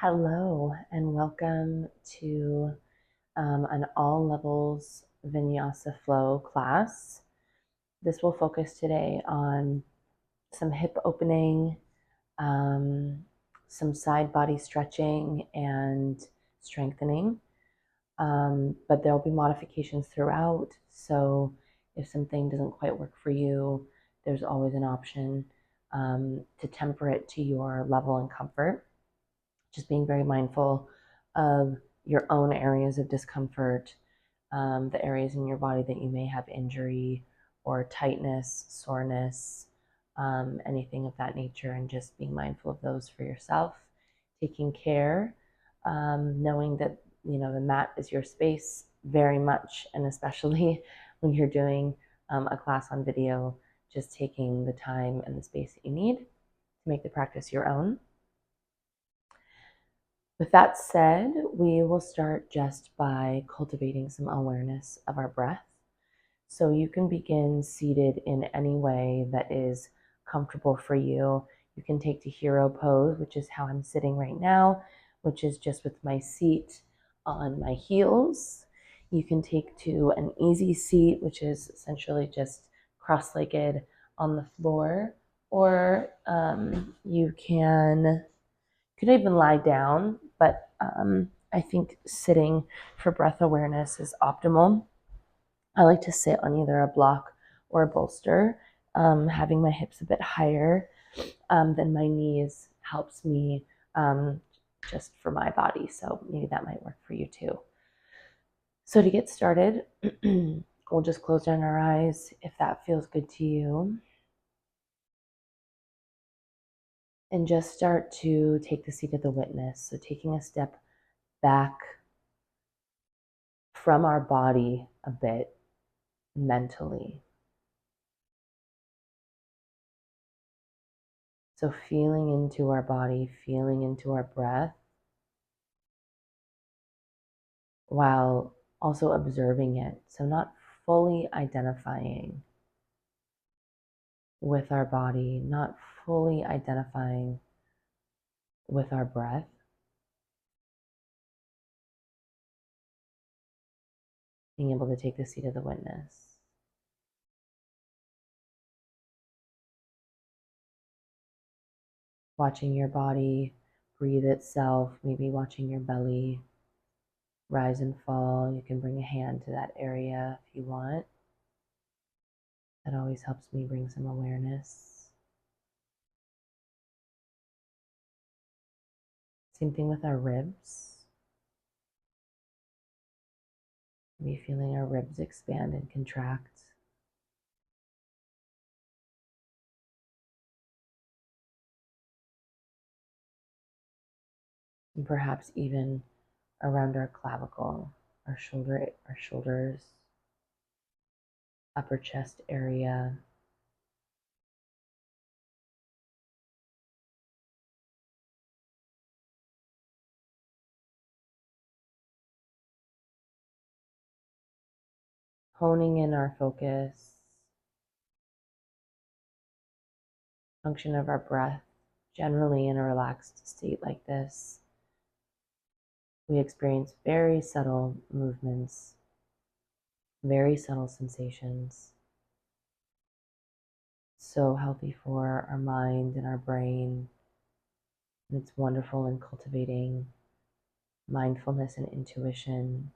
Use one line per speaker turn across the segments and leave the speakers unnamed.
Hello and welcome to an all levels Vinyasa flow class. This will focus today on some hip opening, some side body stretching and strengthening. But there'll be modifications throughout. So if something doesn't quite work for you, there's always an option to temper it to your level and comfort. Just being very mindful of your own areas of discomfort, the areas in your body that you may have injury or tightness, soreness, anything of that nature, and just being mindful of those for yourself, taking care, knowing that the mat is your space very much, and especially when you're doing a class on video, just taking the time and the space that you need to make the practice your own. With that said, we will start just by cultivating some awareness of our breath. So you can begin seated in any way that is comfortable for you. You can take to hero pose, which is how I'm sitting right now, which is just with my seat on my heels. You can take to an easy seat, which is essentially just cross-legged on the floor, or you could even lie down, but I think sitting for breath awareness is optimal. I like to sit on either a block or a bolster. Having my hips a bit higher than my knees helps me just for my body, so maybe that might work for you too. So to get started, we'll just close down our eyes if that feels good to you. And just start to take the seat of the witness. So taking a step back from our body a bit mentally. So feeling into our body, feeling into our breath, while also observing it. So not fully identifying with our body, not fully identifying with our breath. Being able to take the seat of the witness. Watching your body breathe itself, maybe watching your belly rise and fall. You can bring a hand to that area if you want. That always helps me bring some awareness. Same thing with our ribs. Maybe feeling our ribs expand and contract. And perhaps even around our clavicle, our shoulders, upper chest area. Honing in our focus, function of our breath. Generally, in a relaxed state like this, we experience very subtle movements, very subtle sensations. So healthy for our mind and our brain. And it's wonderful in cultivating mindfulness and intuition.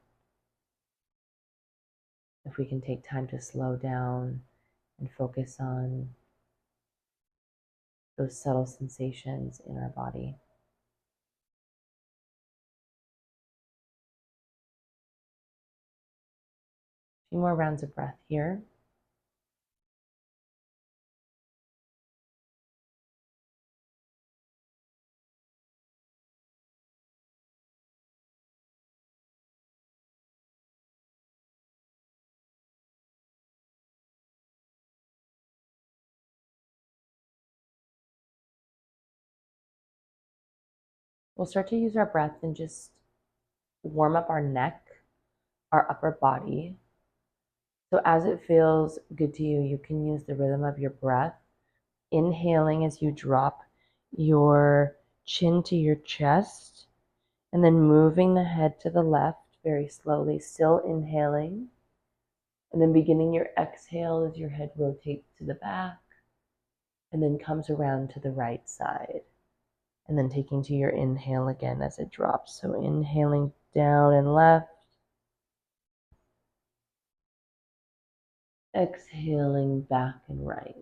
If we can take time to slow down and focus on those subtle sensations in our body. A few more rounds of breath here. We'll start to use our breath and just warm up our neck, our upper body. So as it feels good to you, you can use the rhythm of your breath, inhaling as you drop your chin to your chest And then moving the head to the left very slowly, still inhaling. And then beginning your exhale as your head rotates to the back and then comes around to the right side. And then taking to your inhale again as it drops. So inhaling down and left. Exhaling back and right.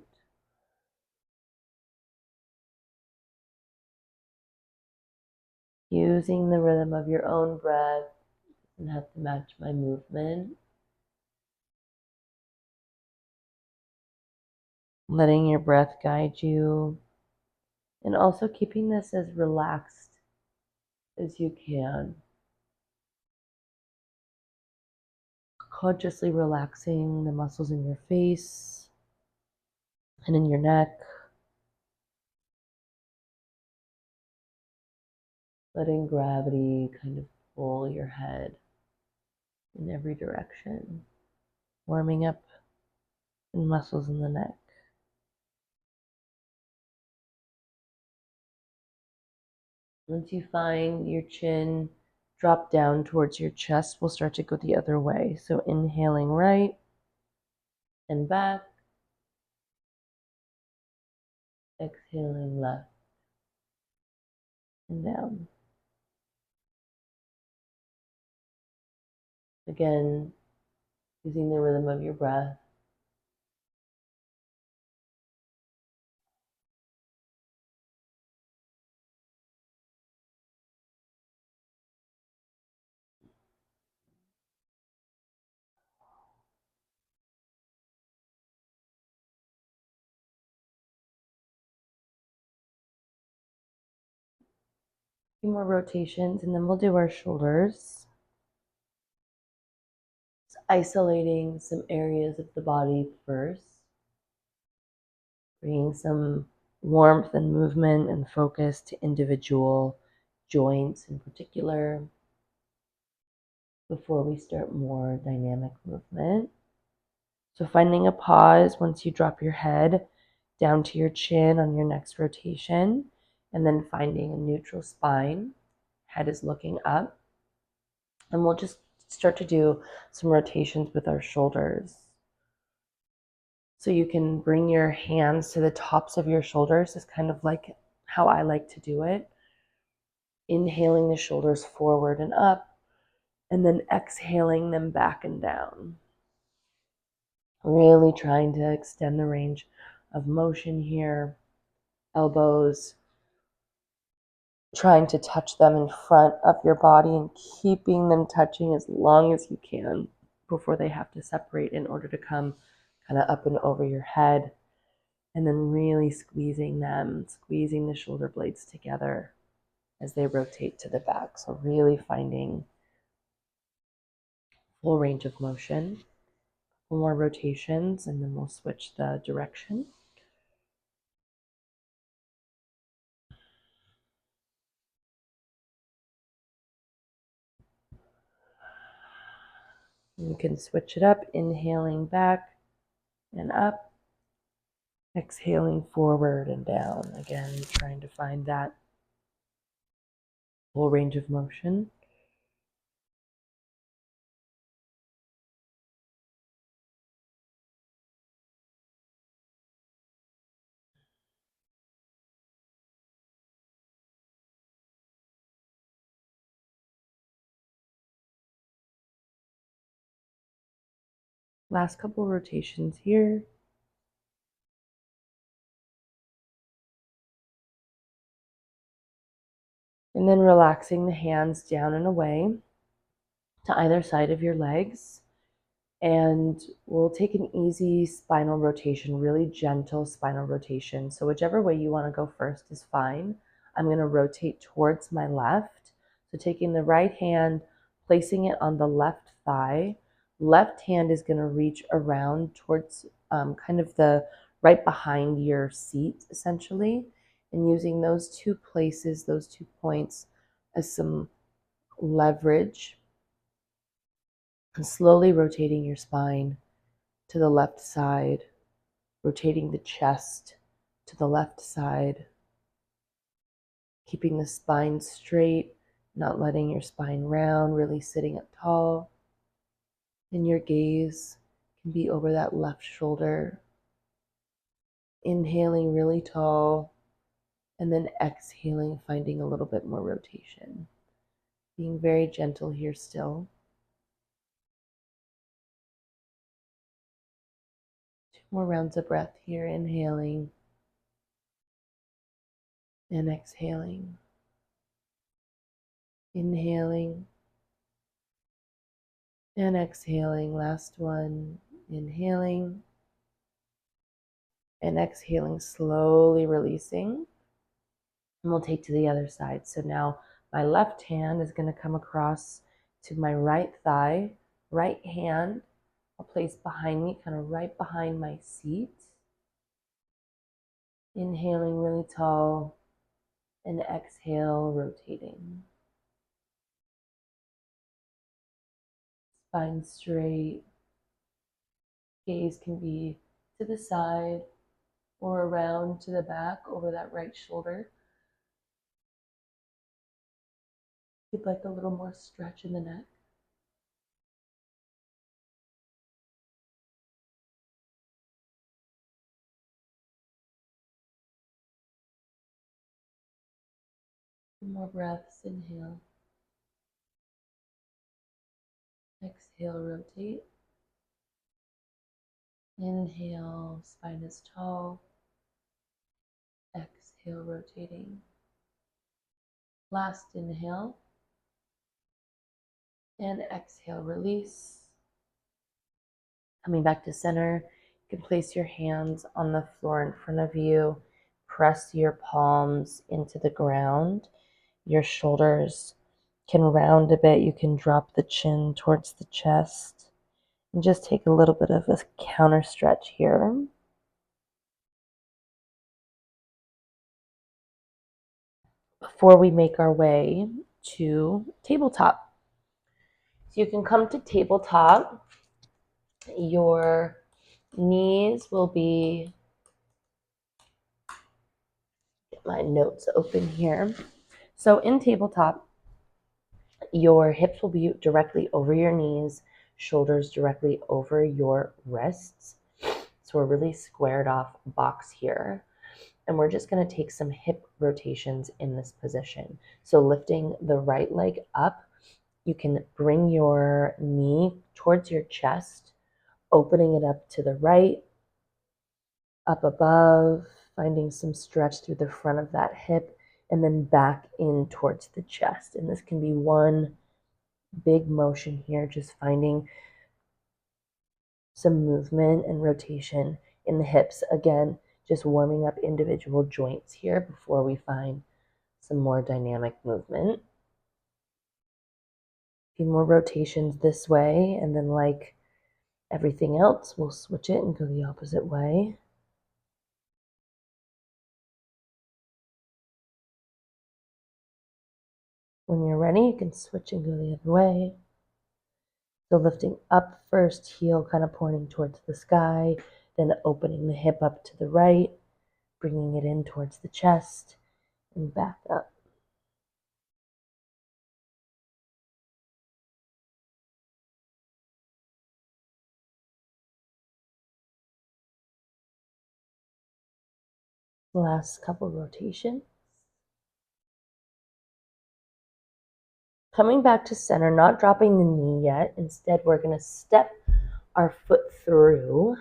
Using the rhythm of your own breath. Doesn't have to match my movement. Letting your breath guide you. And also keeping this as relaxed as you can. Consciously relaxing the muscles in your face and in your neck. Letting gravity kind of pull your head in every direction. Warming up the muscles in the neck. Once you find your chin drop down towards your chest, we'll start to go the other way. So inhaling right and back. Exhaling left and down. Again, using the rhythm of your breath. A few more rotations and then we'll do our shoulders. So isolating some areas of the body first. Bringing some warmth and movement and focus to individual joints in particular before we start more dynamic movement. So finding a pause once you drop your head down to your chin on your next rotation, and then finding a neutral spine. Head is looking up. And we'll just start to do some rotations with our shoulders. So you can bring your hands to the tops of your shoulders. It's kind of like how I like to do it. Inhaling the shoulders forward and up, and then exhaling them back and down. Really trying to extend the range of motion here. Elbows, trying to touch them in front of your body and keeping them touching as long as you can before they have to separate in order to come kind of up and over your head. And then really squeezing them, squeezing the shoulder blades together as they rotate to the back. So really finding full range of motion. More rotations, and then we'll switch the direction. You can switch it up, inhaling back and up, exhaling forward and down. Again, trying to find that full range of motion. Last couple rotations here. And then relaxing the hands down and away to either side of your legs. And we'll take an easy spinal rotation, really gentle spinal rotation. So whichever way you want to go first is fine. I'm going to rotate towards my left. So taking the right hand, placing it on the left thigh. Left hand is going to reach around towards kind of the right behind your seat, essentially. And using those two places, those 2 points as some leverage. And slowly rotating your spine to the left side, rotating the chest to the left side, keeping the spine straight not letting your spine round, really sitting up tall. And your gaze can be over that left shoulder. Inhaling really tall, and then exhaling, finding a little bit more rotation. Being very gentle here still. 2 more rounds of breath here, inhaling and exhaling. Inhaling and exhaling. Last one. Inhaling and exhaling, slowly releasing. And we'll take to the other side. So now my left hand is going to come across to my right thigh. Right hand I'll place behind me, kind of right behind my seat. Inhaling really tall and exhale, rotating. Spine straight. Gaze can be to the side or around to the back over that right shoulder. You'd like a little more stretch in the neck. More breaths. Inhale. Exhale, rotate. Inhale, spine is tall. Exhale, rotating. Last inhale. And exhale, release. Coming back to center, you can place your hands on the floor in front of you. Press your palms into the ground. Your shoulders can round a bit. You can drop the chin towards the chest. And just take a little bit of a counter stretch here. Before we make our way to tabletop. So you can come to tabletop. Your knees will be, get my notes open here. So in tabletop, your hips will be directly over your knees, shoulders directly over your wrists. So we're really squared off box here. And we're just going to take some hip rotations in this position. So lifting the right leg up, you can bring your knee towards your chest, opening it up to the right, up above, finding some stretch through the front of that hip, and then back in towards the chest. And this can be one big motion here, just finding some movement and rotation in the hips. Again, just warming up individual joints here before we find some more dynamic movement. A few more rotations this way, and then like everything else, we'll switch it and go the opposite way. When you're ready, you can switch and go the other way. So lifting up first, heel kind of pointing towards the sky, then opening the hip up to the right, bringing it in towards the chest, and back up. Last couple rotations. Coming back to center, not dropping the knee yet. Instead, we're going to step our foot through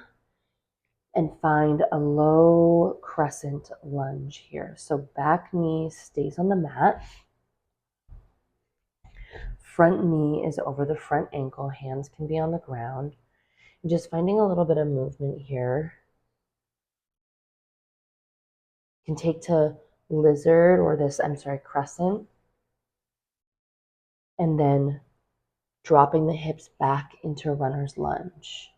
and find a low crescent lunge here. So back knee stays on the mat. Front knee is over the front ankle. Hands can be on the ground. And just finding a little bit of movement here. You can take to lizard or this, crescent. And then dropping the hips back into runner's lunge.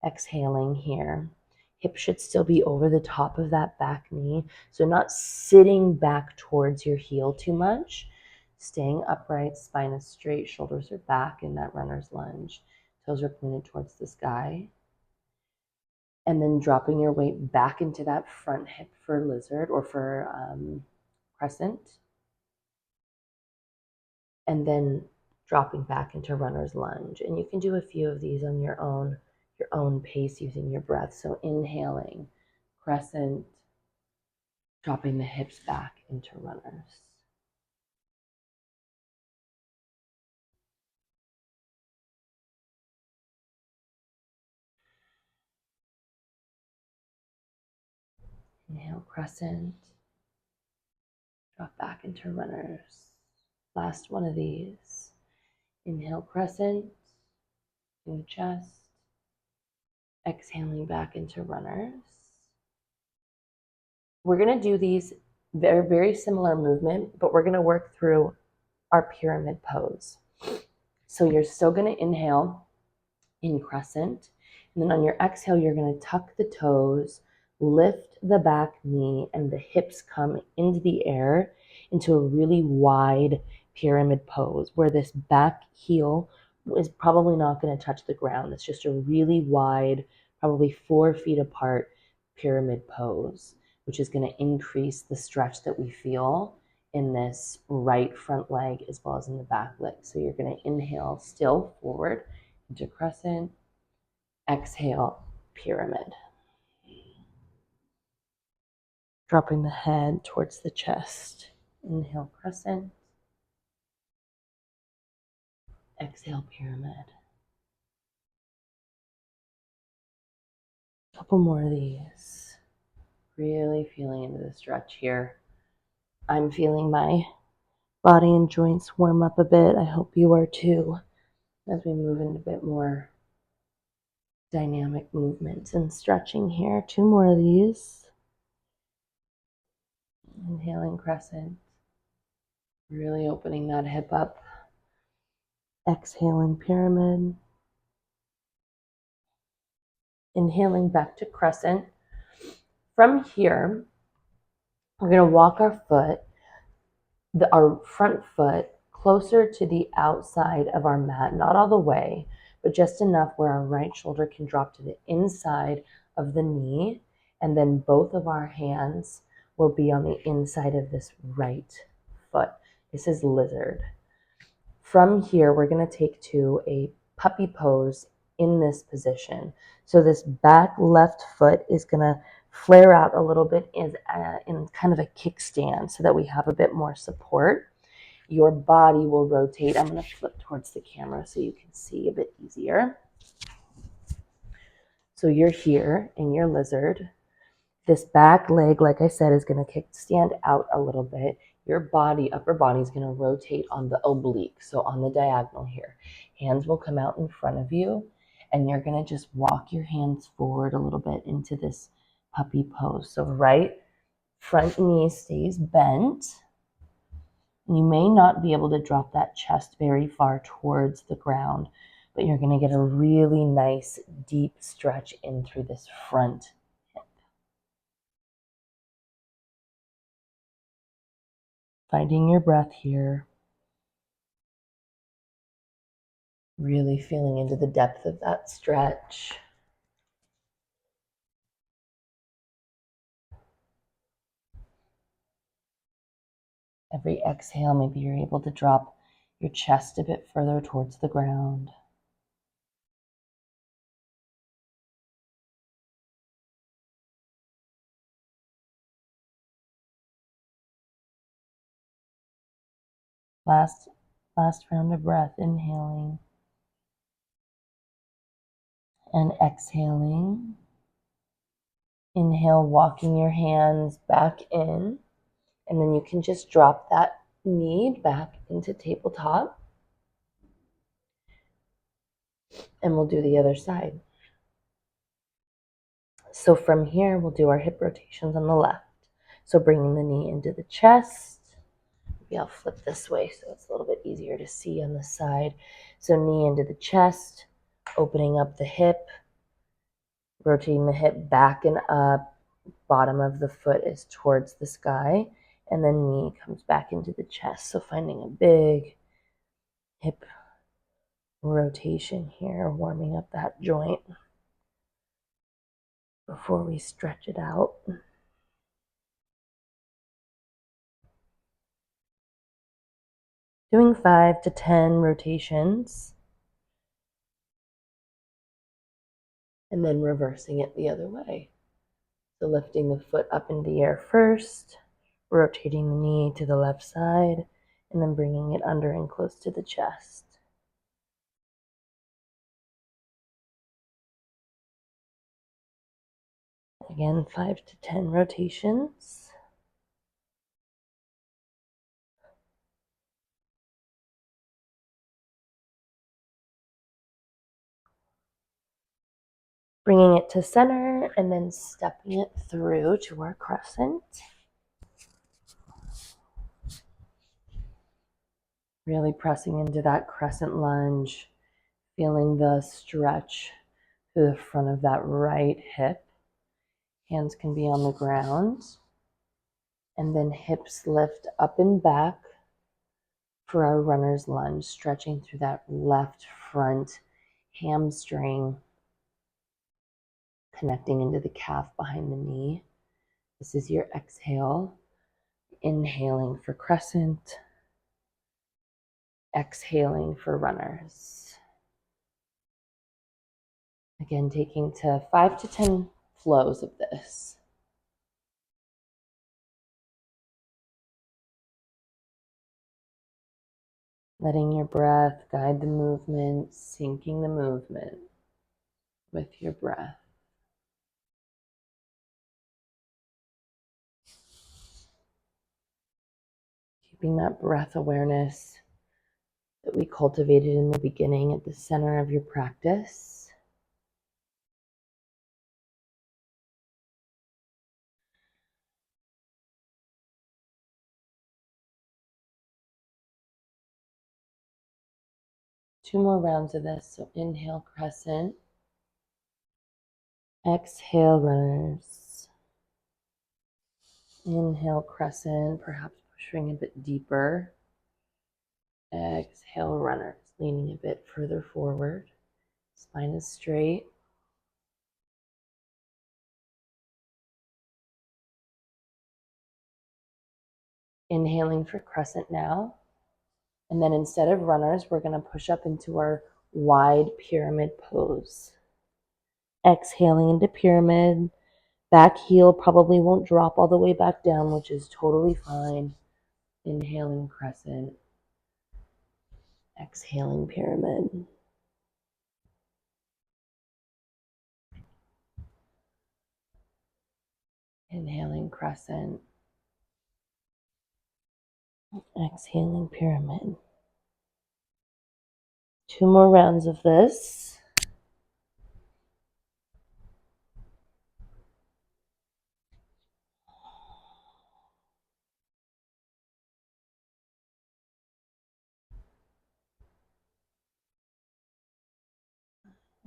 Exhaling here. Hip should still be over the top of that back knee. So not sitting back towards your heel too much. Staying upright, spine is straight, shoulders are back in that runner's lunge. Toes are pointed towards the sky. And then dropping your weight back into that front hip for lizard or for crescent. and then dropping back into runner's lunge. And you can do a few of these on your own pace using your breath. So inhaling, crescent, dropping the hips back into runners. Inhale, crescent, drop back into runners. Last one of these. Inhale, crescent, in the chest. Exhaling back into runners. We're going to do these very, very similar movement, but we're going to work through our pyramid pose. So you're still going to inhale in crescent, and then on your exhale, you're going to tuck the toes, lift the back knee, and the hips come into the air into a really wide pyramid pose where this back heel is probably not going to touch the ground. It's just a really wide, probably 4 feet apart pyramid pose, which is going to increase the stretch that we feel in this right front leg as well as in the back leg. So you're going to inhale still forward into crescent, exhale, pyramid. Dropping the head towards the chest. Inhale, crescent. Exhale, pyramid. A couple more of these. Really feeling into the stretch here. I'm feeling my body and joints warm up a bit. I hope you are too, as we move into a bit more dynamic movements and stretching here. 2 more of these. Inhaling, crescent. Really opening that hip up. Exhaling, pyramid. Inhaling back to crescent. From here, we're going to walk our foot, our front foot, closer to the outside of our mat, not all the way, but just enough where our right shoulder can drop to the inside of the knee, and then both of our hands will be on the inside of this right foot. This is lizard. From here, we're going to take to a puppy pose in this position. So this back left foot is going to flare out a little bit in kind of a kickstand so that we have a bit more support. Your body will rotate. I'm going to flip towards the camera so you can see a bit easier. So you're here in your lizard. This back leg, like I said, is going to stand out a little bit. Your body, upper body, is going to rotate on the oblique, so on the diagonal here. Hands will come out in front of you, and you're going to just walk your hands forward a little bit into this puppy pose. So right front knee stays bent. You may not be able to drop that chest very far towards the ground, but you're going to get a really nice deep stretch in through this front hip. Finding your breath here. Really feeling into the depth of that stretch. Every exhale, maybe you're able to drop your chest a bit further towards the ground. Last round of breath, inhaling and exhaling. Inhale, walking your hands back in, and then you can just drop that knee back into tabletop. And we'll do the other side. So from here, we'll do our hip rotations on the left. So bringing the knee into the chest. Maybe I'll flip this way so it's a little bit easier to see on the side. So knee into the chest, opening up the hip, rotating the hip back and up. Bottom of the foot is towards the sky, and then knee comes back into the chest. So finding a big hip rotation here, warming up that joint before we stretch it out. doing 5 to 10 rotations, and then reversing it the other way. So lifting the foot up in the air first, rotating the knee to the left side, and then bringing it under and close to the chest. Again, 5 to 10 rotations. Bringing it to center and then stepping it through to our crescent. Really pressing into that crescent lunge, feeling the stretch through the front of that right hip. Hands can be on the ground. And then hips lift up and back for our runner's lunge, stretching through that left front hamstring, connecting into the calf behind the knee. This is your exhale. Inhaling for crescent, exhaling for runners. Again, taking to 5 to 10 flows of this. Letting your breath guide the movement, syncing the movement with your breath. Keeping that breath awareness that we cultivated in the beginning at the center of your practice. Two more rounds of this. So inhale, crescent. Exhale, runners. Inhale, crescent, perhaps pushing a bit deeper. Exhale, runners, leaning a bit further forward. Spine is straight. Inhaling for crescent now. And then instead of runners, we're going to push up into our wide pyramid pose. Exhaling into pyramid. Back heel probably won't drop all the way back down, which is totally fine. Inhaling crescent. Exhaling pyramid. Inhaling crescent. Exhaling pyramid. Two more rounds of this.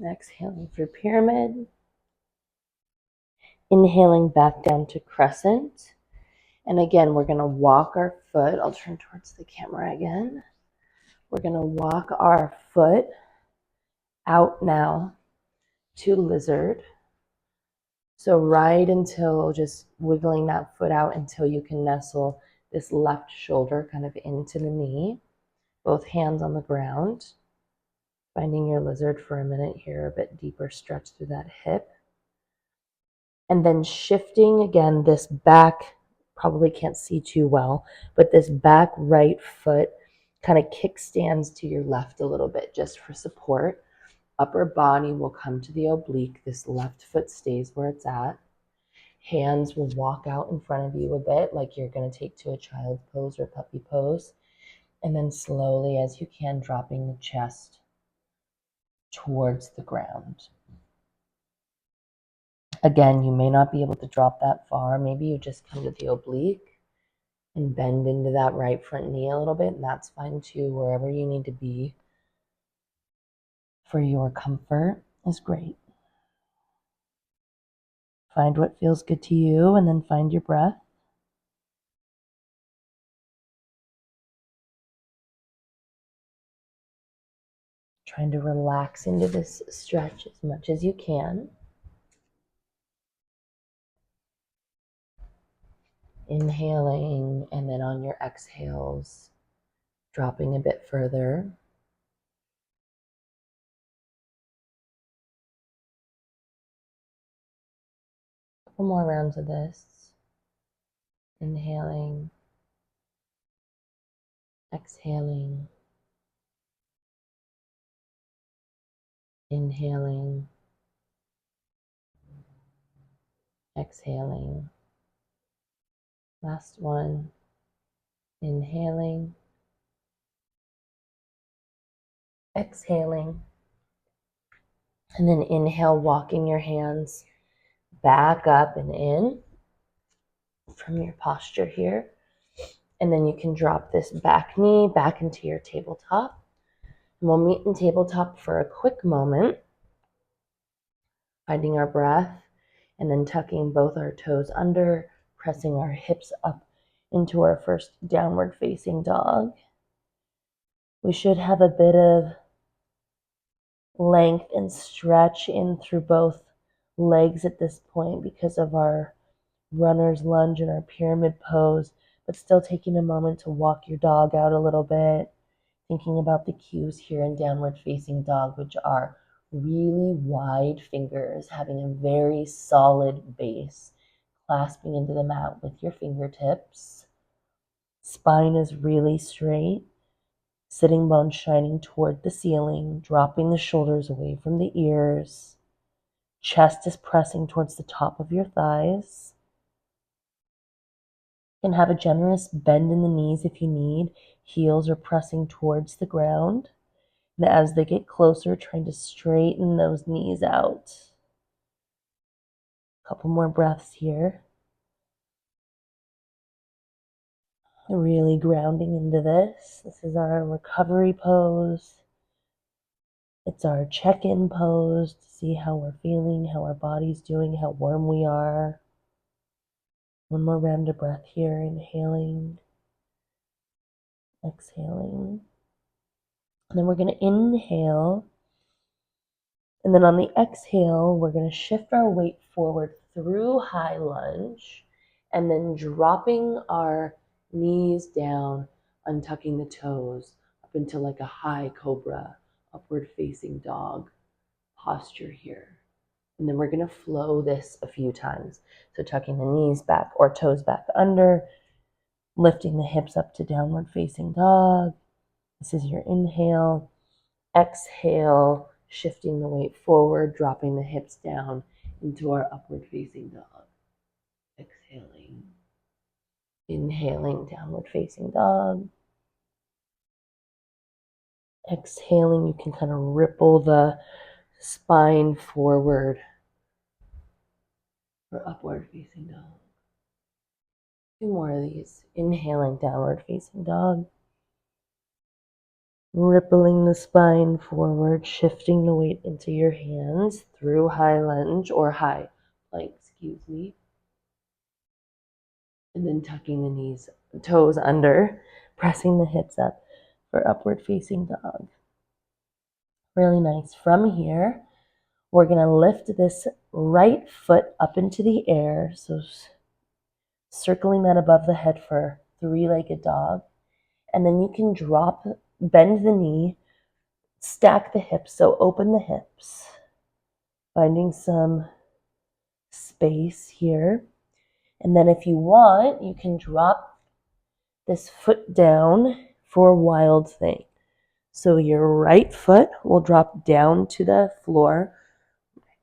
Exhaling for pyramid. Inhaling back down to crescent. And again, we're going to walk our foot. I'll turn towards the camera again. We're going to walk our foot out now to lizard. So right until just wiggling that foot out until you can nestle this left shoulder kind of into the knee. Both hands on the ground. Finding your lizard for a minute here, a bit deeper stretch through that hip. And then shifting again, this back, probably can't see too well, but this back right foot kind of kickstands to your left a little bit just for support. Upper body will come to the oblique. This left foot stays where it's at. Hands will walk out in front of you a bit, like you're going to take to a child's pose or puppy pose. And then slowly, as you can, dropping the chest towards the ground. Again, you may not be able to drop that far. Maybe you just come to the oblique and bend into that right front knee a little bit, and that's fine too. Wherever you need to be for your comfort is great. Find what feels good to you and then find your breath. Trying to relax into this stretch as much as you can. Inhaling, and then on your exhales, Dropping a bit further. A couple more rounds of this. Inhaling, exhaling, inhaling, exhaling. Last one. Inhaling, exhaling, and then inhale, walking your hands back up and in from your posture here. And then you can drop this back knee back into your tabletop. And we'll meet in tabletop for a quick moment, finding our breath, and then tucking both our toes under, pressing our hips up into our first downward facing dog. We should have a bit of length and stretch in through both legs at this point because of our runner's lunge and our pyramid pose, but still taking a moment to walk your dog out a little bit, thinking about the cues here in downward facing dog, which are really wide fingers, having a very solid base, clasping into the mat with your fingertips. Spine is really straight. Sitting bones shining toward the ceiling, dropping the shoulders away from the ears. Chest is pressing towards the top of your thighs. You can have a generous bend in the knees if you need. Heels are pressing towards the ground. And as they get closer, trying to straighten those knees out. A couple more breaths here. Really grounding into this. This is our recovery pose. It's our check-in pose to see how we're feeling, how our body's doing, how warm we are. One more round of breath here, inhaling, exhaling. And then we're going to inhale. And then on the exhale, we're going to shift our weight forward through high lunge and then dropping our knees down, untucking the toes up into like a high cobra, upward facing dog posture here. And then we're going to flow this a few times. So tucking the knees back or toes back under, lifting the hips up to downward facing dog. This is your inhale. Exhale, shifting the weight forward, dropping the hips down into our upward facing dog. Exhaling. Inhaling, downward facing dog. Exhaling, you can kind of ripple the spine forward for upward facing dog. Two more of these. Inhaling, downward facing dog. Rippling the spine forward, shifting the weight into your hands through high lunge or high plank, and then tucking the knees, toes under, pressing the hips up for upward facing dog. Really nice. From here, we're going to lift this right foot up into the air, so circling that above the head for three-legged dog. And then you can bend the knee, stack the hips, so open the hips, finding some space here. And then if you want, you can drop this foot down for wild thing. So your right foot will drop down to the floor.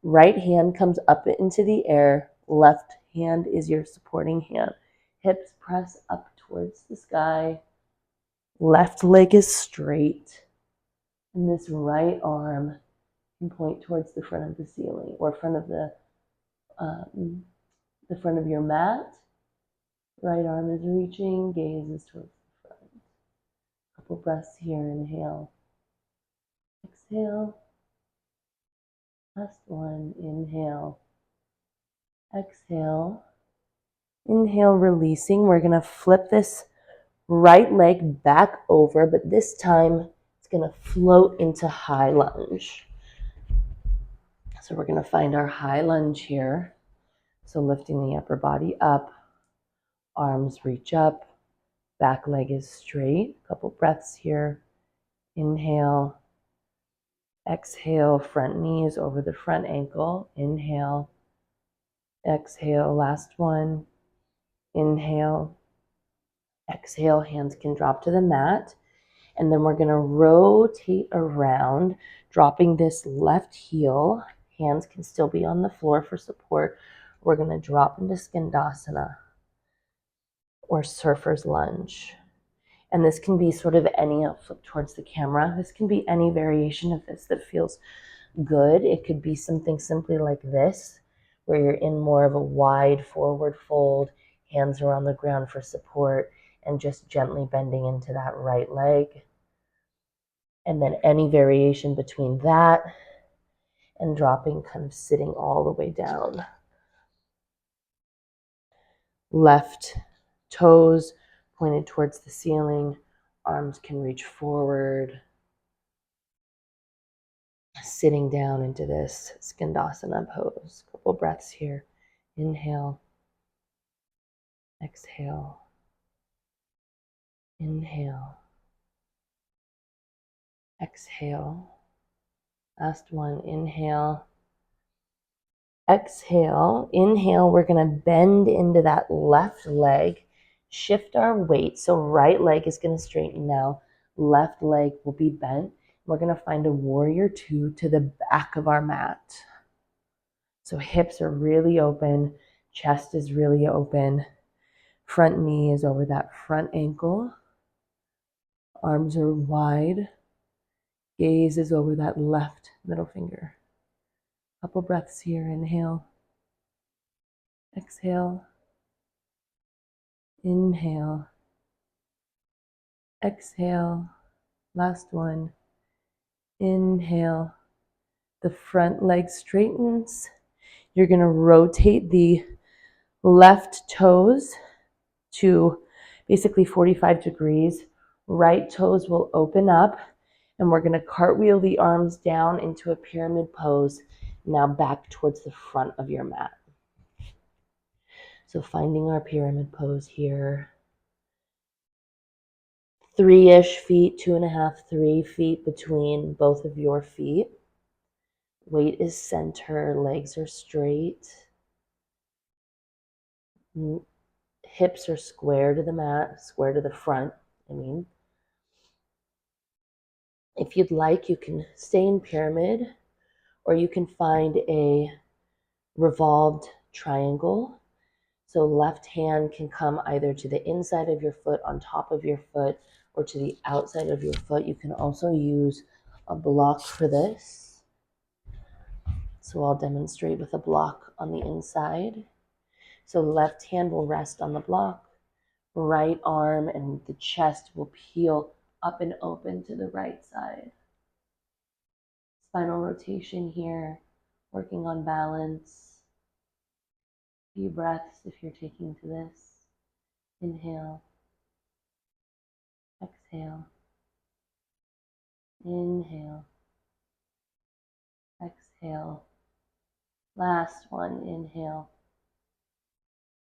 Right hand comes up into the air. Left hand is your supporting hand. Hips press up towards the sky. Left leg is straight. And this right arm can point towards the front of the ceiling or front of the front of your mat. Right arm is reaching, gaze is towards the front. Couple breaths here. Inhale. Exhale. Last one. Inhale. Exhale. Inhale, releasing. We're going to flip this right leg back over, but this time it's going to float into high lunge. So we're going to find our high lunge here. So lifting the upper body up, arms reach up, Back leg is straight. A couple breaths here. Inhale. Exhale, front knee is over the front ankle. Inhale. Exhale, last one. Inhale. Exhale, hands can drop to the mat. And then we're going to rotate around, dropping this left heel. Hands can still be on the floor for support. We're going to drop into Skandasana or Surfer's Lunge. And this can be sort of any, I'll flip towards the camera. This can be any variation of this that feels good. It could be something simply like this, where you're in more of a wide forward fold, hands are on the ground for support, and just gently bending into that right leg. And then any variation between that and dropping, kind of sitting all the way down. Left toes pointed towards the ceiling, arms can reach forward. Sitting down into this Skandasana pose. Couple breaths here. Inhale. Exhale. Inhale. Exhale. Last one. Inhale. Exhale. Inhale. We're going to bend into that left leg. Shift our weight. So right leg is going to straighten now. Left leg will be bent. We're going to find a warrior two to the back of our mat. So hips are really open. Chest is really open. Front knee is over that front ankle. Arms are wide. Gaze is over that left middle finger. Couple breaths here. Inhale. Exhale. Inhale. Exhale. Last one. Inhale. The front leg straightens. You're going to rotate the left toes to basically 45 degrees. Right toes will open up, and we're going to cartwheel the arms down into a pyramid pose, now back towards the front of your mat. So finding our pyramid pose here. 3-ish feet, 2.5, 3 feet between both of your feet. Weight is center, legs are straight. Hips are square to the mat, square to the front, If you'd like, you can stay in pyramid, or you can find a revolved triangle. So left hand can come either to the inside of your foot, on top of your foot, or to the outside of your foot. You can also use a block for this. So I'll demonstrate with a block on the inside. So left hand will rest on the block. Right arm and the chest will peel up and open to the right side. Spinal rotation here, working on balance. Few breaths if you're taking to this. Inhale. Exhale. Inhale. Exhale. Last one. Inhale.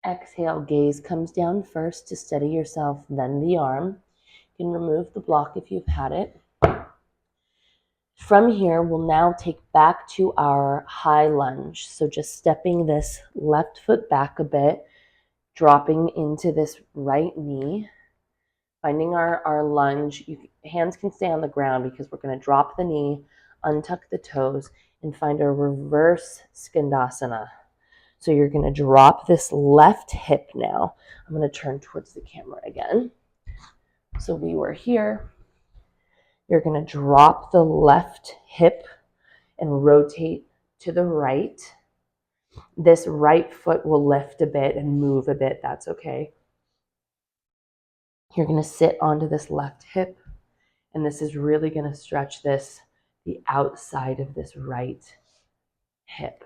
Exhale. Gaze comes down first to steady yourself, then the arm. You can remove the block if you've had it. From here, we'll now take back to our high lunge. So just stepping this left foot back a bit, dropping into this right knee, finding our lunge. Hands can stay on the ground because we're going to drop the knee, untuck the toes, and find a reverse Skandasana. So you're going to drop this left hip now. I'm going to turn towards the camera again. So we were here. You're going to drop the left hip and rotate to the right. This right foot will lift a bit and move a bit. That's okay. You're going to sit onto this left hip, and this is really going to stretch the outside of this right hip.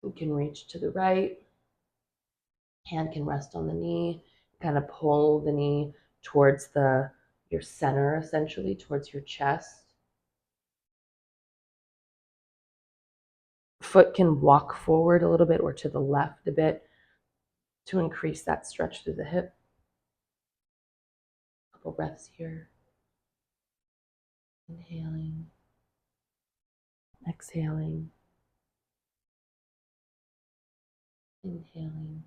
You can reach to the right. Hand can rest on the knee. Kind of pull the knee towards your center, essentially, towards your chest. Foot can walk forward a little bit or to the left a bit to increase that stretch through the hip. Couple breaths here. Inhaling, exhaling, inhaling,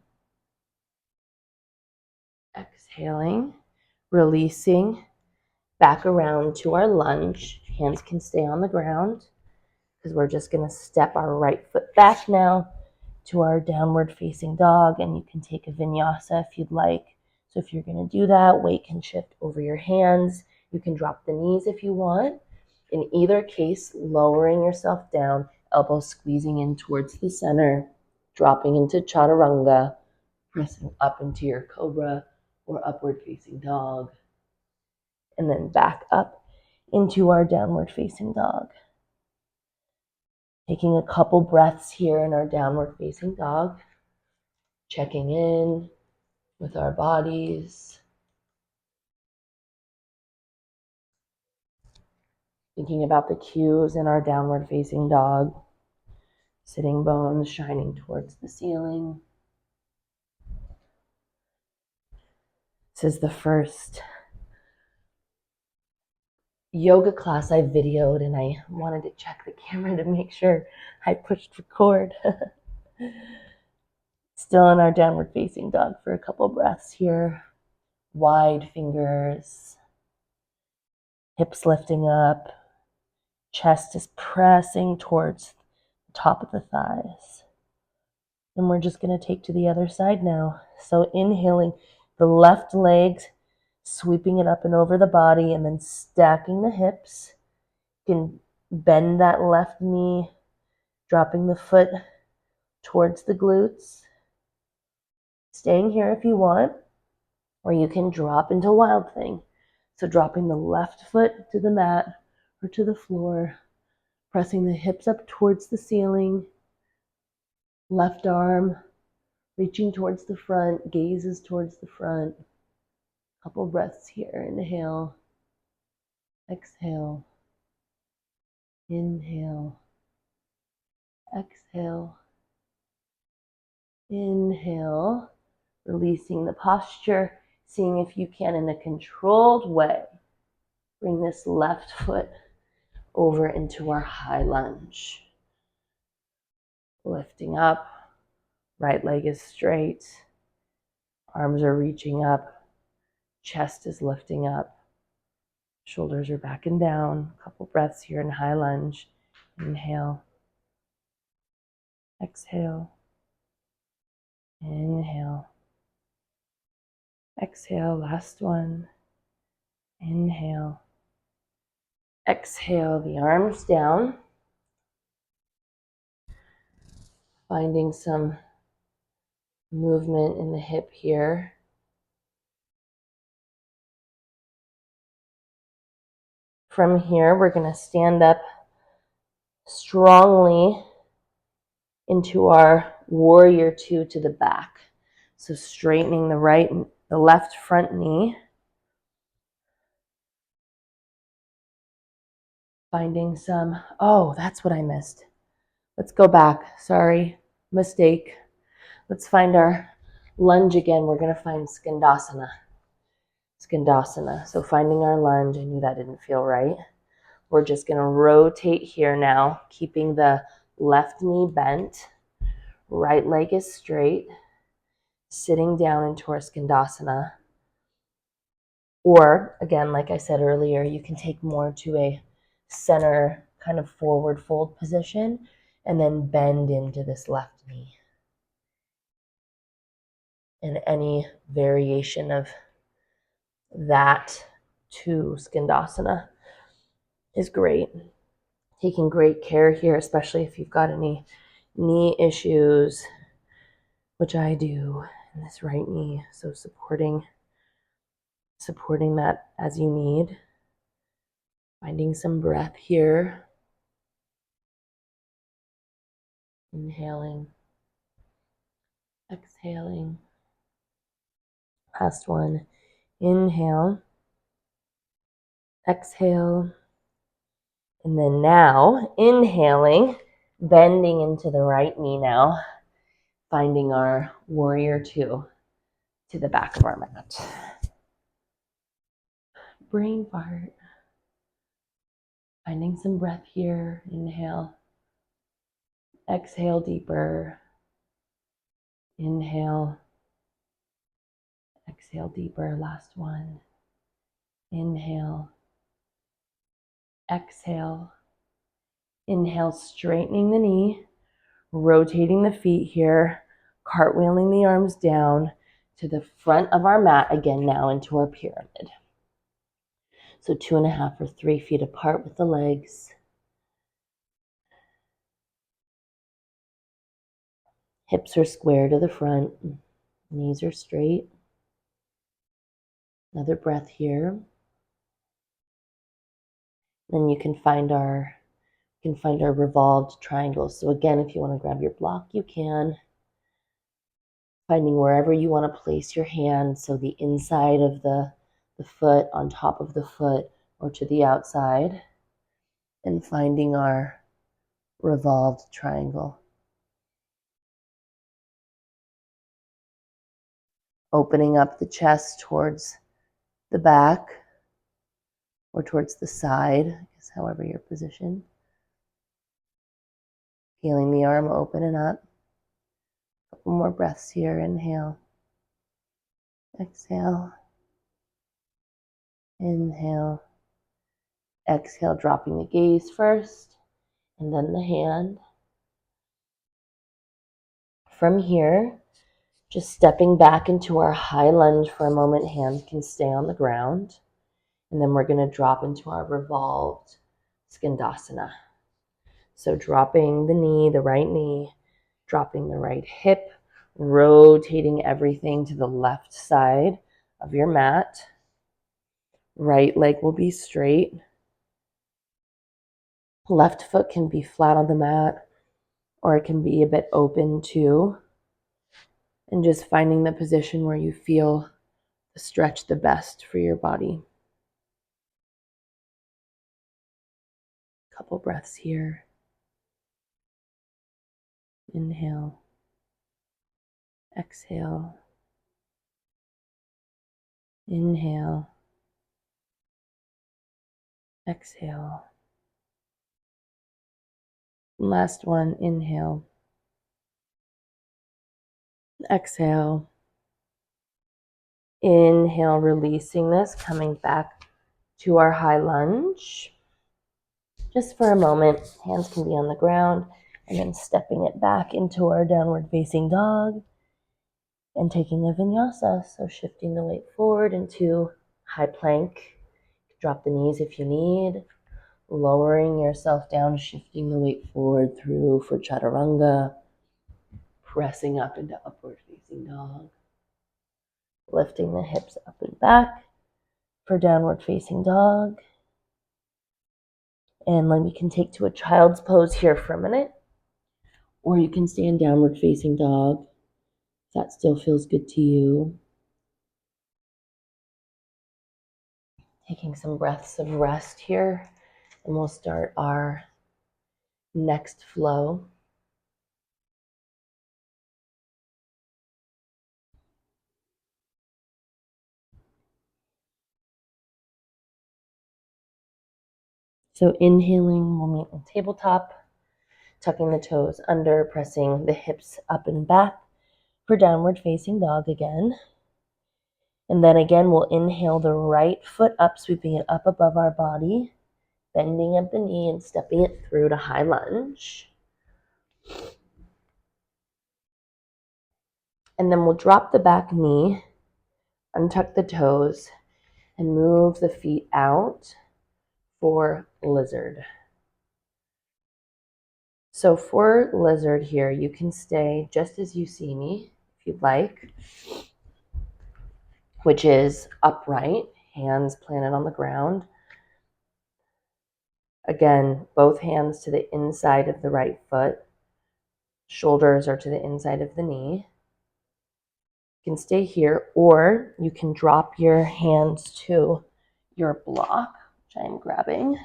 exhaling, releasing back around to our lunge. Hands can stay on the ground because we're just going to step our right foot back now to our downward facing dog, and you can take a vinyasa if you'd like. So if you're going to do that, weight can shift over your hands. You can drop the knees if you want. In either case, lowering yourself down, elbows squeezing in towards the center, dropping into chaturanga, pressing up into your cobra or upward facing dog, and then back up into our downward facing dog. Taking a couple breaths here in our downward facing dog, checking in with our bodies, thinking about the cues in our downward facing dog, sitting bones shining towards the ceiling. This is the first yoga class I videoed, and I wanted to check the camera to make sure I pushed record. Still in our downward facing dog for a couple breaths here. Wide fingers, hips lifting up, chest is pressing towards the top of the thighs. And we're just going to take to the other side now. So inhaling the left leg, sweeping it up and over the body, and then stacking the hips. You can bend that left knee, dropping the foot towards the glutes. Staying here if you want, or you can drop into Wild Thing. So dropping the left foot to the mat or to the floor, pressing the hips up towards the ceiling, left arm reaching towards the front, gazes towards the front. Couple breaths here. Inhale, exhale, inhale, exhale, inhale, releasing the posture, seeing if you can, in a controlled way, bring this left foot over into our high lunge. Lifting up, right leg is straight, arms are reaching up, chest is lifting up, shoulders are back and down. A couple breaths here in high lunge. Inhale, exhale, inhale, exhale, last one. Inhale, exhale, the arms down, finding some movement in the hip here. From here, we're going to stand up strongly into our warrior two to the back. So straightening the left front knee. Finding some, oh, that's what I missed. Let's go back. Sorry, mistake. Let's find our lunge again. We're going to find Skandasana. Skandasana. So finding our lunge, I knew that didn't feel right. We're just going to rotate here now, keeping the left knee bent. Right leg is straight. Sitting down into our Skandasana. Or, again, like I said earlier, you can take more to a center kind of forward fold position and then bend into this left knee. And any variation of that to Skandasana is great. Taking great care here, especially if you've got any knee issues, which I do in this right knee. So supporting that as you need. Finding some breath here. Inhaling, exhaling. Last one. Inhale, exhale. And then now, inhaling, bending into the right knee now, finding our warrior two to the back of our mat. brain fart. Finding some breath here. Inhale. Exhale deeper. Inhale. Exhale deeper. Last one. Inhale. Exhale. Inhale, straightening the knee, rotating the feet here, cartwheeling the arms down to the front of our mat, again now into our pyramid. So 2.5 or 3 feet apart with the legs. Hips are square to the front, knees are straight. Another breath here. Then you can find our revolved triangle. So again, if you want to grab your block, you can. Finding wherever you want to place your hand, so the inside of the foot, on top of the foot, or to the outside, and finding our revolved triangle. Opening up the chest towards the back or towards the side, I guess however you're positioned. Feeling the arm open and up. A couple more breaths here. Inhale. Exhale. Inhale. Exhale, dropping the gaze first, and then the hand. From here, just stepping back into our high lunge for a moment. Hands can stay on the ground. And then we're going to drop into our revolved skandasana. So dropping the knee, the right knee, dropping the right hip, rotating everything to the left side of your mat. Right leg will be straight. Left foot can be flat on the mat, or it can be a bit open too. And just finding the position where you feel the stretch the best for your body. Couple breaths here. Inhale. Exhale. Inhale. Exhale. Last one, inhale. Exhale. Inhale, releasing this, coming back to our high lunge. Just for a moment, hands can be on the ground, and then stepping it back into our downward facing dog and taking a vinyasa. So shifting the weight forward into high plank. Drop the knees if you need. Lowering yourself down, shifting the weight forward through for chaturanga. Pressing up into upward facing dog. Lifting the hips up and back for downward facing dog. And then we can take to a child's pose here for a minute. Or you can stay in downward facing dog if that still feels good to you. Taking some breaths of rest here. And we'll start our next flow. So inhaling, we'll meet in tabletop, tucking the toes under, pressing the hips up and back for downward facing dog again. And then again, we'll inhale the right foot up, sweeping it up above our body, bending at the knee and stepping it through to high lunge. And then we'll drop the back knee, untuck the toes, and move the feet out for lizard. So for lizard here, you can stay just as you see me, if you'd like, which is upright, hands planted on the ground. Again, both hands to the inside of the right foot. Shoulders are to the inside of the knee. You can stay here, or you can drop your hands to your block, which I'm grabbing.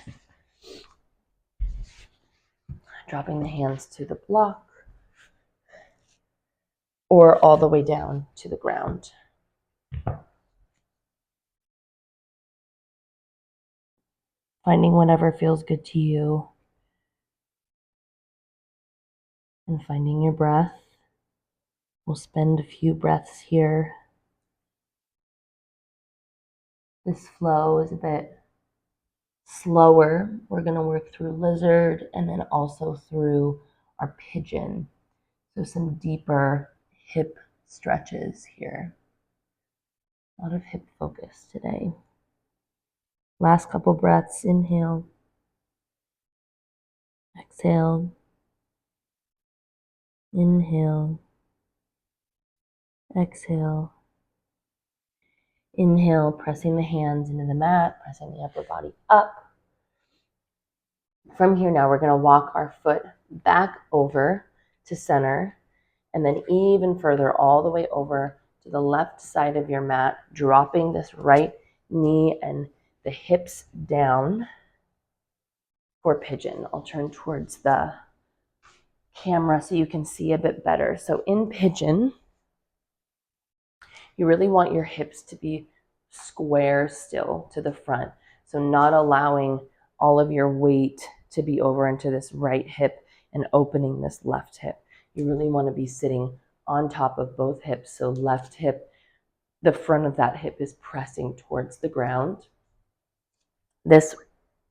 Dropping the hands to the block, or all the way down to the ground. finding whatever feels good to you and finding your breath. We'll spend a few breaths here. This flow is a bit slower. We're going to work through lizard and then also through our pigeon. So some deeper hip stretches here. A lot of hip focus today. Last couple breaths. Inhale. Exhale. Inhale. Exhale. Inhale, pressing the hands into the mat, pressing the upper body up. From here now, we're going to walk our foot back over to center and then even further all the way over to the left side of your mat, dropping this right knee and the hips down for pigeon. I'll turn towards the camera so you can see a bit better. So in pigeon, you really want your hips to be square still to the front. So not allowing all of your weight to be over into this right hip and opening this left hip. You really want to be sitting on top of both hips. So left hip, the front of that hip is pressing towards the ground. This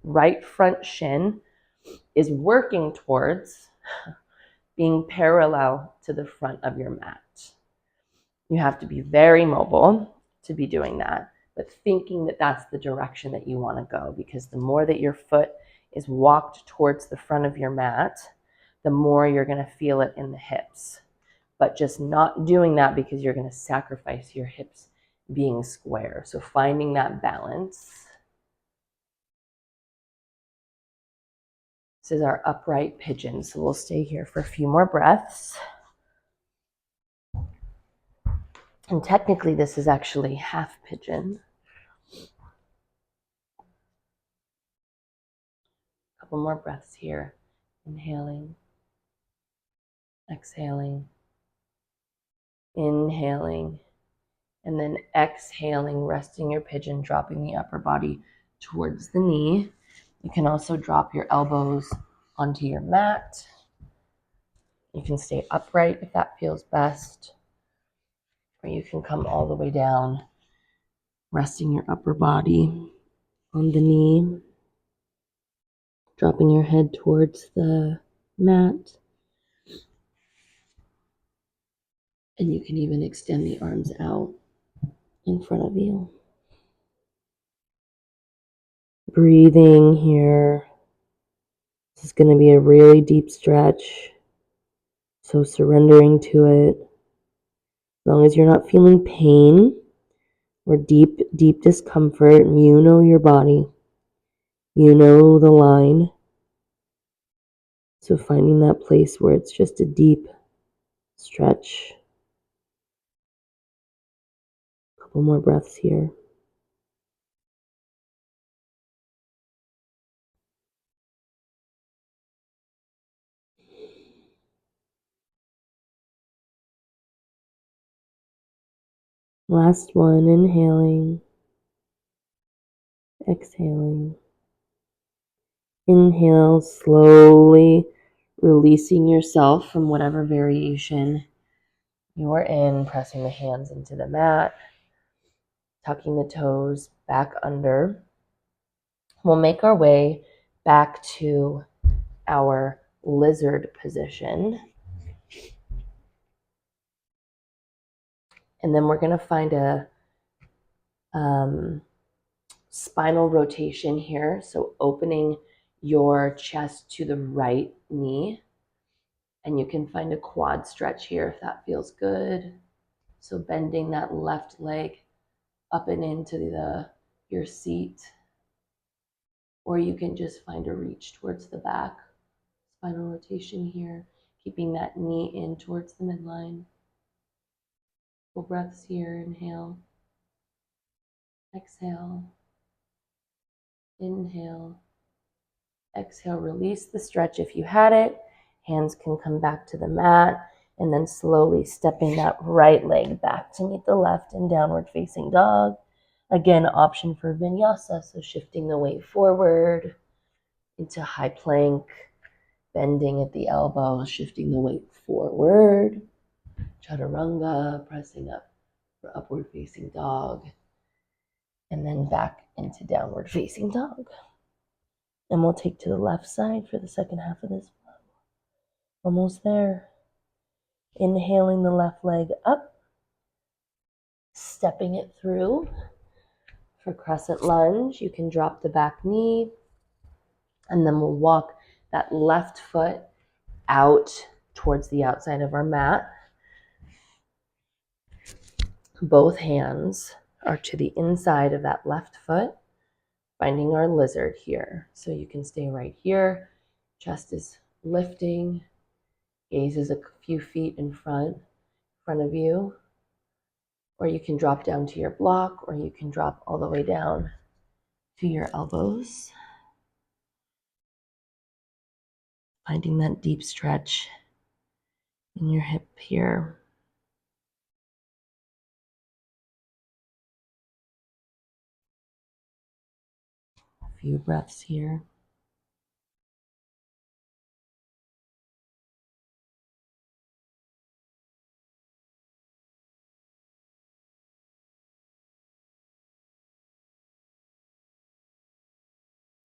right front shin is working towards being parallel to the front of your mat. You have to be very mobile to be doing that, but thinking that that's the direction that you want to go, because the more that your foot is walked towards the front of your mat, the more you're going to feel it in the hips. But just not doing that because you're going to sacrifice your hips being square. So finding that balance. This is our upright pigeon. So we'll stay here for a few more breaths. And technically this is actually half pigeon. A couple more breaths here. Inhaling, exhaling, inhaling, and then exhaling, resting your pigeon, dropping the upper body towards the knee. You can also drop your elbows onto your mat. You can stay upright if that feels best, or you can come all the way down, resting your upper body on the knee, dropping your head towards the mat. And you can even extend the arms out in front of you. Breathing here. This is going to be a really deep stretch. So surrendering to it. As long as you're not feeling pain or deep discomfort, you know your body. You know the line. So finding that place where it's just a deep stretch. A couple more breaths here. Last one, inhaling, exhaling. Inhale, slowly releasing yourself from whatever variation you are in, pressing the hands into the mat, tucking the toes back under. We'll make our way back to our lizard position. And then we're going to find a spinal rotation here. So opening your chest to the right knee. And you can find a quad stretch here if that feels good. So bending that left leg up and into your seat. Or you can just find a reach towards the back. Spinal rotation here. Keeping that knee in towards the midline. Full breaths here. Inhale. Exhale. Inhale. Exhale. Release the stretch if you had it. Hands can come back to the mat. And then slowly stepping that right leg back to meet the left in downward facing dog. Again, option for Vinyasa, so shifting the weight forward into high plank, bending at the elbow, shifting the weight forward, chaturanga, pressing up for upward facing dog, and then back into downward facing dog. And we'll take to the left side for the second half of this flow. Almost there. Inhaling the left leg up, stepping it through. For crescent lunge, you can drop the back knee, and then we'll walk that left foot out towards the outside of our mat. Both hands are to the inside of that left foot, finding our lizard here. So you can stay right here. Chest is lifting, gaze is a few feet in front of you, or you can drop down to your block, or you can drop all the way down to your elbows. Finding that deep stretch in your hip here. A few breaths here.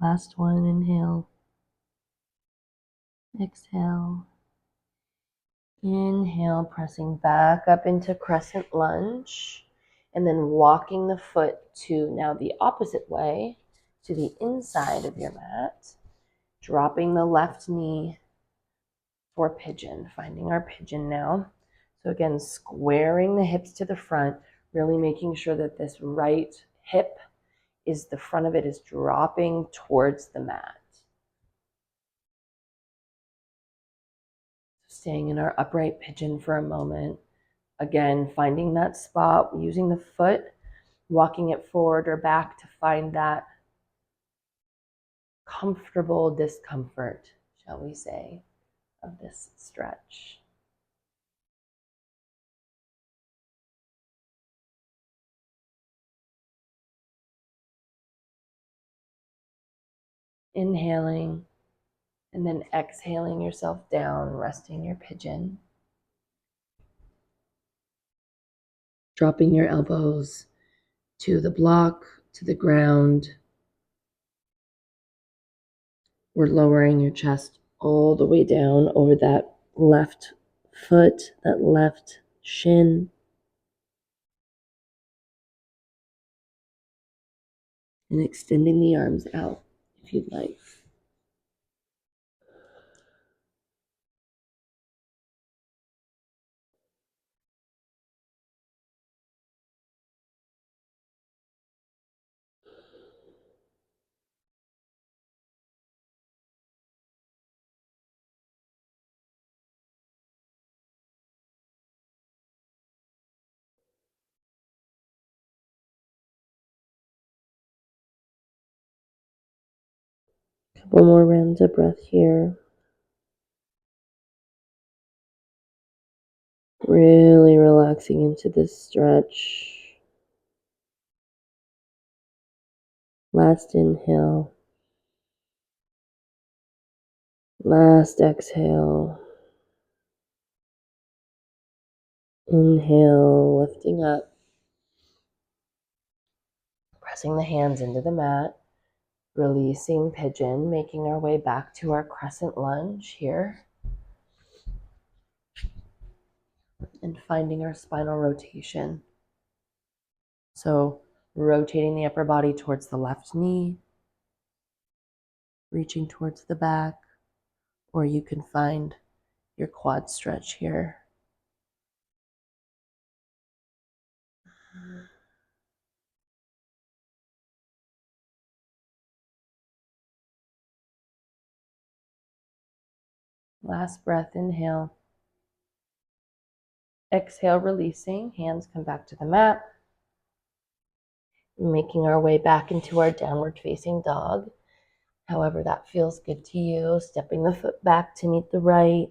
Last one, inhale. Exhale. Inhale, pressing back up into crescent lunge, and then walking the foot to now the opposite way, to the inside of your mat, dropping the left knee for pigeon, finding our pigeon now. So again, squaring the hips to the front, really making sure that this right hip is the front of it is dropping towards the mat. Staying in our upright pigeon for a moment. Again, finding that spot, using the foot, walking it forward or back to find that comfortable discomfort, shall we say, of this stretch. Inhaling and then exhaling yourself down, resting your pigeon. Dropping your elbows to the block, to the ground. We're lowering your chest all the way down over that left foot, that left shin. And extending the arms out if you'd like. Couple more rounds of breath here. Really relaxing into this stretch. Last inhale. Last exhale. Inhale, lifting up. Pressing the hands into the mat. Releasing pigeon, making our way back to our crescent lunge here. And finding our spinal rotation. So rotating the upper body towards the left knee, reaching towards the back, or you can find your quad stretch here. Last breath, inhale. Exhale, releasing. Hands come back to the mat. Making our way back into our downward facing dog. However that feels good to you. Stepping the foot back to meet the right.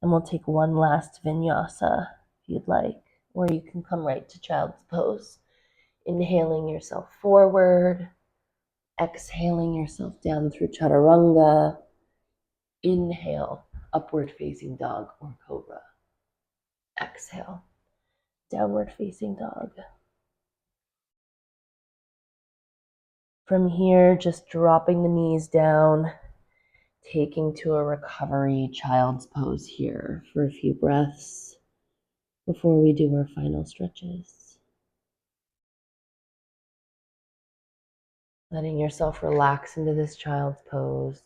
And we'll take one last vinyasa if you'd like. Or you can come right to child's pose Inhaling yourself forward, exhaling yourself down through chaturanga. Inhale, upward facing dog or cobra. Exhale, downward facing dog. From here, just dropping the knees down, taking to a recovery child's pose here for a few breaths before we do our final stretches. Letting yourself relax into this child's pose.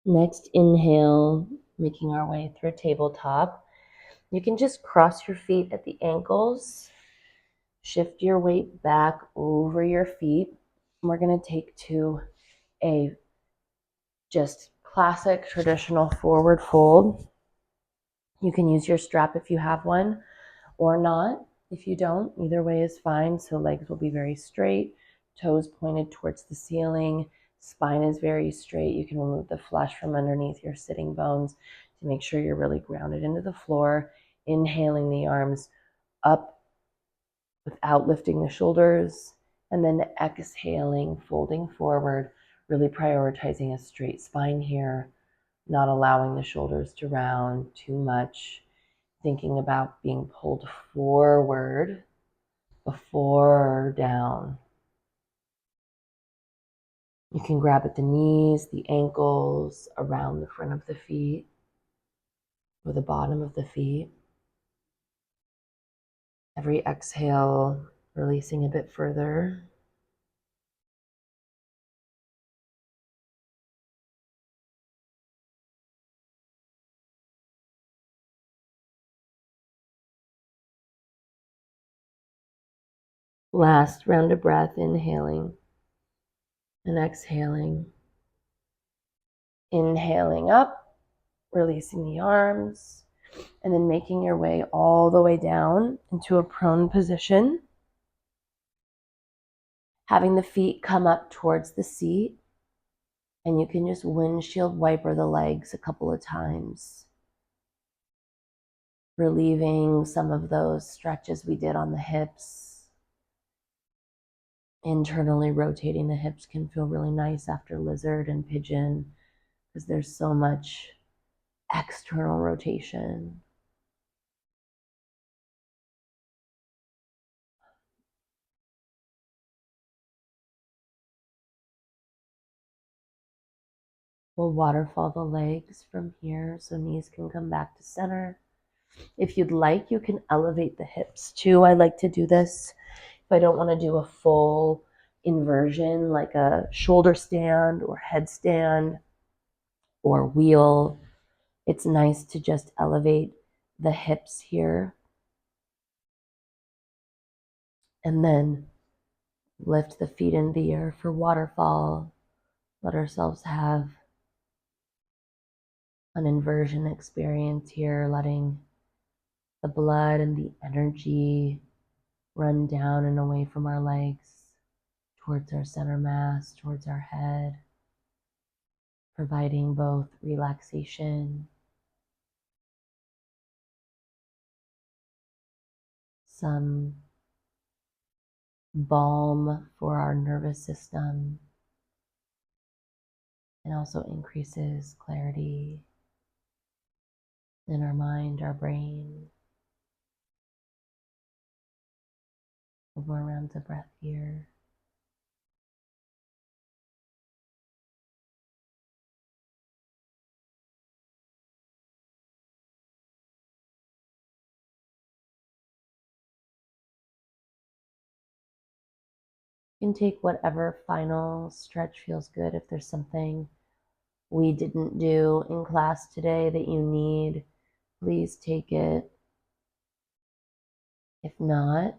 Next, inhale, making our way through tabletop. You can just cross your feet at the ankles, shift your weight back over your feet. We're going to take to a just classic traditional forward fold. You can use your strap if you have one or not. If you don't, either way is fine. So legs will be very straight, toes pointed towards the ceiling, spine is very straight. You can remove the flesh from underneath your sitting bones to make sure you're really grounded into the floor. Inhaling the arms up without lifting the shoulders, and then exhaling, folding forward, really prioritizing a straight spine here, not allowing the shoulders to round too much, thinking about being pulled forward before down. You can grab at the knees, the ankles, around the front of the feet, or the bottom of the feet. Every exhale, releasing a bit further. Last round of breath, inhaling and exhaling. Inhaling up, releasing the arms, and then making your way all the way down into a prone position. Having the feet come up towards the seat, and you can just windshield wiper the legs a couple of times, relieving some of those stretches we did on the hips. Internally rotating the hips can feel really nice after lizard and pigeon because there's so much external rotation. We'll waterfall the legs from here so knees can come back to center. If you'd like, you can elevate the hips too. I like to do this if I don't want to do a full inversion like a shoulder stand or headstand or wheel. It's nice to just elevate the hips here and then lift the feet in the air for waterfall. Let ourselves have an inversion experience here, letting the blood and the energy run down and away from our legs towards our center mass, towards our head, providing both relaxation, some balm for our nervous system, and also increases clarity in our mind, our brain. One more rounds of breath here. You can take whatever final stretch feels good. If there's something we didn't do in class today that you need, please take it. If not,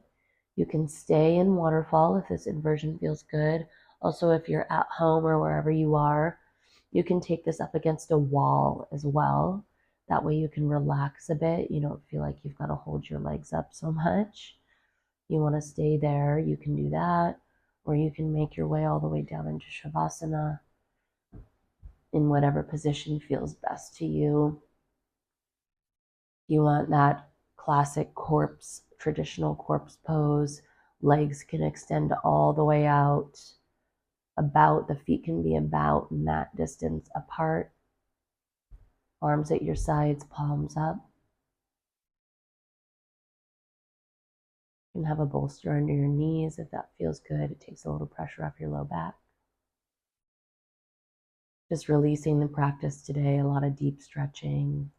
you can stay in waterfall if this inversion feels good. Also, if you're at home or wherever you are, you can take this up against a wall as well. That way you can relax a bit. You don't feel like you've got to hold your legs up so much. You want to stay there, you can do that, or you can make your way all the way down into Shavasana in whatever position feels best to you. You want that classic corpse, traditional corpse pose. Legs can extend all the way out. The feet can be about mat distance apart. Arms at your sides, palms up. You can have a bolster under your knees if that feels good. It takes a little pressure off your low back. Just releasing the practice today, a lot of deep stretching,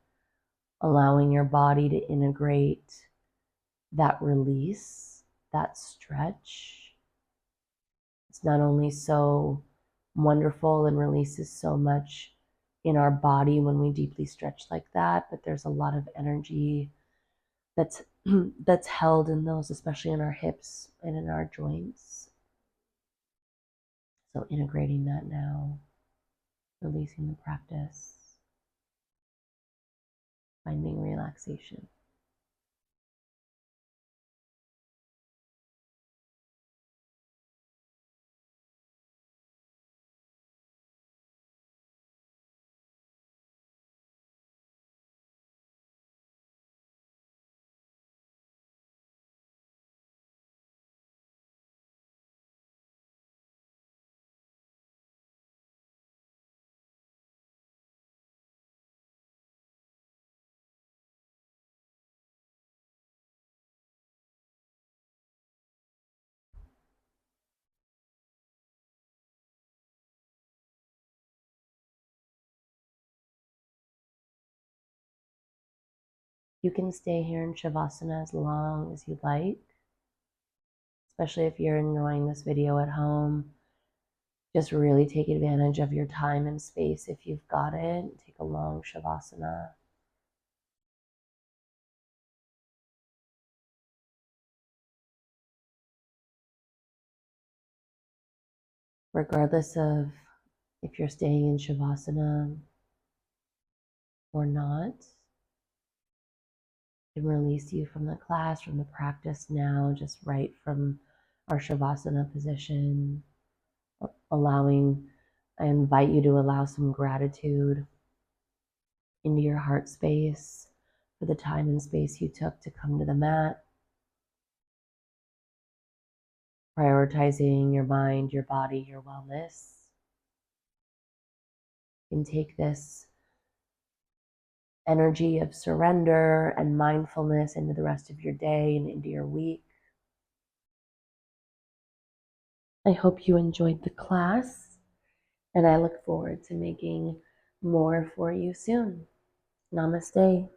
allowing your body to integrate that release, that stretch. It's not only so wonderful and releases so much in our body when we deeply stretch like that, but there's a lot of energy that's that's held in those, especially in our hips and in our joints. So integrating that now, releasing the practice, finding relaxation. You can stay here in Shavasana as long as you'd like, especially if you're enjoying this video at home. Just really take advantage of your time and space if you've got it. Take a long Shavasana. Regardless of if you're staying in Shavasana or not, I can release you from the class, from the practice now, just right from our Shavasana position, I invite you to allow some gratitude into your heart space for the time and space you took to come to the mat, prioritizing your mind, your body, your wellness. You can take this energy of surrender and mindfulness into the rest of your day and into your week. I hope you enjoyed the class, and I look forward to making more for you soon. Namaste.